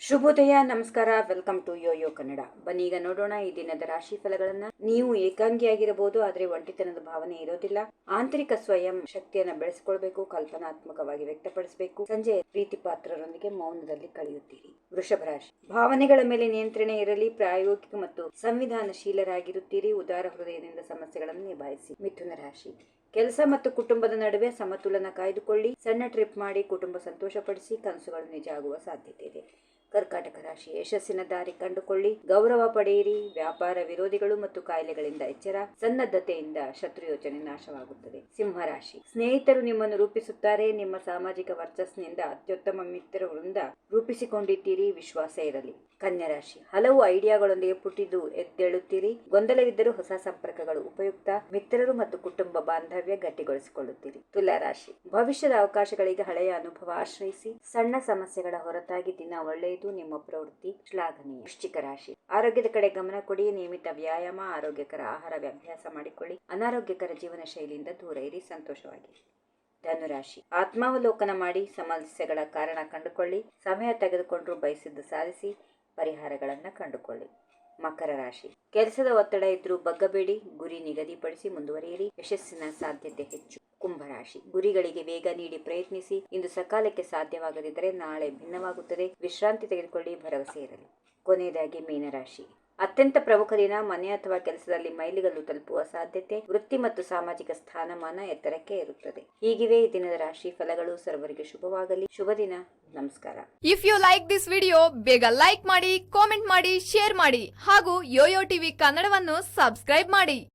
ಶುಭೋದಯ, ನಮಸ್ಕಾರ. Welcome to Yoyo Kannada. ಬನ್ನಿ ಈಗ ನೋಡೋಣ ಈ ದಿನದ ರಾಶಿ ಫಲಗಳನ್ನ. ನೀವು ಏಕಾಂಗಿಯಾಗಿರಬಹುದು, ಆದ್ರೆ ಒಂಟಿತನದ ಭಾವನೆ ಇರೋದಿಲ್ಲ. ಆಂತರಿಕ ಸ್ವಯಂ ಶಕ್ತಿಯನ್ನ ಬೆಳೆಸಿಕೊಳ್ಬೇಕು, ಕಲ್ಪನಾತ್ಮಕವಾಗಿ ವ್ಯಕ್ತಪಡಿಸಬೇಕು. ಸಂಜೆ ಪ್ರೀತಿ ಪಾತ್ರರೊಂದಿಗೆ ಮೌನದಲ್ಲಿ ಕಳೆಯುತ್ತೀರಿ. ವೃಷಭ ರಾಶಿ. ಭಾವನೆಗಳ ಮೇಲೆ ನಿಯಂತ್ರಣ ಇರಲಿ, ಪ್ರಾಯೋಗಿಕ ಮತ್ತು ಸಂವಿಧಾನಶೀಲರಾಗಿರುತ್ತೀರಿ. ಉದಾರ ಹೃದಯದಿಂದ ಸಮಸ್ಯೆಗಳನ್ನು ನಿಭಾಯಿಸಿ. ಮಿಥುನ ರಾಶಿ. ಕೆಲಸ ಮತ್ತು ಕುಟುಂಬದ ನಡುವೆ ಸಮತೋಲನ ಕಾಯ್ದುಕೊಳ್ಳಿ. ಸಣ್ಣ ಟ್ರಿಪ್ ಮಾಡಿ ಕುಟುಂಬ ಸಂತೋಷಪಡಿಸಿ. ಕನಸುಗಳು ನಿಜ ಆಗುವ ಸಾಧ್ಯತೆ ಇದೆ. ಕರ್ಕಾಟಕ ರಾಶಿ. ಯಶಸ್ಸಿನ ದಾರಿ ಕಂಡುಕೊಳ್ಳಿ, ಗೌರವ ಪಡೆಯಿರಿ. ವ್ಯಾಪಾರ ವಿರೋಧಿಗಳು ಮತ್ತು ಕಾಯಿಲೆಗಳಿಂದ ಎಚ್ಚರ. ಸನ್ನದ್ಧತೆಯಿಂದ ಶತ್ರು ಯೋಚನೆ ನಾಶವಾಗುತ್ತದೆ. ಸಿಂಹ ರಾಶಿ. ಸ್ನೇಹಿತರು ನಿಮ್ಮನ್ನು ರೂಪಿಸುತ್ತಾರೆ. ನಿಮ್ಮ ಸಾಮಾಜಿಕ ವರ್ಚಸ್ಸಿನಿಂದ ಅತ್ಯುತ್ತಮ ಮಿತ್ರ ವೃಂದ ರೂಪಿಸಿಕೊಂಡಿದ್ದೀರಿ. ವಿಶ್ವಾಸ ಇರಲಿ. ಕನ್ಯಾ ರಾಶಿ. ಹಲವು ಐಡಿಯಾಗಳೊಂದಿಗೆ ಪುಟಿದು ಎದ್ದೇಳುತ್ತೀರಿ. ಗೊಂದಲವಿದ್ದರೂ ಹೊಸ ಸಂಪರ್ಕಗಳು ಉಪಯುಕ್ತ. ಮಿತ್ರರು ಮತ್ತು ಕುಟುಂಬ ಬಾಂಧವ್ಯ ಗಟ್ಟಿಗೊಳಿಸಿಕೊಳ್ಳುತ್ತೀರಿ. ತುಲಾ ರಾಶಿ. ಭವಿಷ್ಯದ ಅವಕಾಶಗಳಿಗೆ ಹಳೆಯ ಅನುಭವ ಆಶ್ರಯಿಸಿ. ಸಣ್ಣ ಸಮಸ್ಯೆಗಳ ಹೊರತಾಗಿ ದಿನ ಒಳ್ಳೆಯದು. ನಿಮ್ಮ ಪ್ರವೃತ್ತಿ ಶ್ಲಾಘನೀಯ. ವೃಶ್ಚಿಕ ರಾಶಿ. ಆರೋಗ್ಯದ ಕಡೆ ಗಮನ ಕೊಡಿ. ನಿಯಮಿತ ವ್ಯಾಯಾಮ, ಆರೋಗ್ಯಕರ ಆಹಾರ ಅಭ್ಯಾಸ ಮಾಡಿಕೊಳ್ಳಿ. ಅನಾರೋಗ್ಯಕರ ಜೀವನ ಶೈಲಿಯಿಂದ ದೂರ ಇರಿ. ಸಂತೋಷವಾಗಿರಿ. ಧನುರಾಶಿ. ಆತ್ಮಾವಲೋಕನ ಮಾಡಿ ಸಮಸ್ಯೆಗಳ ಕಾರಣ ಕಂಡುಕೊಳ್ಳಿ. ಸಮಯ ತೆಗೆದುಕೊಂಡ್ರು ಬಯಸಿದ್ದು ಸಾಧಿಸಿ. ಪರಿಹಾರಗಳನ್ನ ಕಂಡುಕೊಳ್ಳಿ. ಮಕರ ರಾಶಿ. ಕೆಲಸದ ಒತ್ತಡ ಇದ್ರೂ ಬಗ್ಗಬೇಡಿ. ಗುರಿ ನಿಗದಿಪಡಿಸಿ ಮುಂದುವರಿಯಿರಿ. ಯಶಸ್ಸಿನ ಸಾಧ್ಯತೆ ಹೆಚ್ಚು. ಕುಂಭರಾಶಿ. ಗುರಿಗಳಿಗೆ ವೇಗ ನೀಡಿ ಪ್ರಯತ್ನಿಸಿ. ಇಂದು ಸಕಾಲಕ್ಕೆ ಸಾಧ್ಯವಾಗದಿದ್ದರೆ ನಾಳೆ ಭಿನ್ನವಾಗುತ್ತದೆ. ವಿಶ್ರಾಂತಿ ತೆಗೆದುಕೊಳ್ಳಿ. ಭರವಸೆ ಇರಲಿ. ಕೊನೆಯದಾಗಿ ಮೀನರಾಶಿ. ಅತ್ಯಂತ ಪ್ರಮುಖ ದಿನ. ಮನೆ ಅಥವಾ ಕೆಲಸದಲ್ಲಿ ಮೈಲಿಗಲ್ಲು ತಲುಪುವ ಸಾಧ್ಯತೆ. ವೃತ್ತಿ ಮತ್ತು ಸಾಮಾಜಿಕ ಸ್ಥಾನಮಾನ ಎತ್ತರಕ್ಕೆ ಇರುತ್ತದೆ. ಹೀಗಿವೆ ಈ ದಿನದ ರಾಶಿ ಫಲಗಳು. ಸರ್ವರಿಗೆ ಶುಭವಾಗಲಿ. ಶುಭ ದಿನ. ನಮಸ್ಕಾರ. If you like this video, ಬೇಗ ಲೈಕ್ ಮಾಡಿ, ಕಾಮೆಂಟ್ ಮಾಡಿ, ಶೇರ್ ಮಾಡಿ ಹಾಗೂ ಯೋಯೋ ಟಿವಿ ಕನ್ನಡವನ್ನು ಸಬ್ಸ್ಕ್ರೈಬ್ ಮಾಡಿ.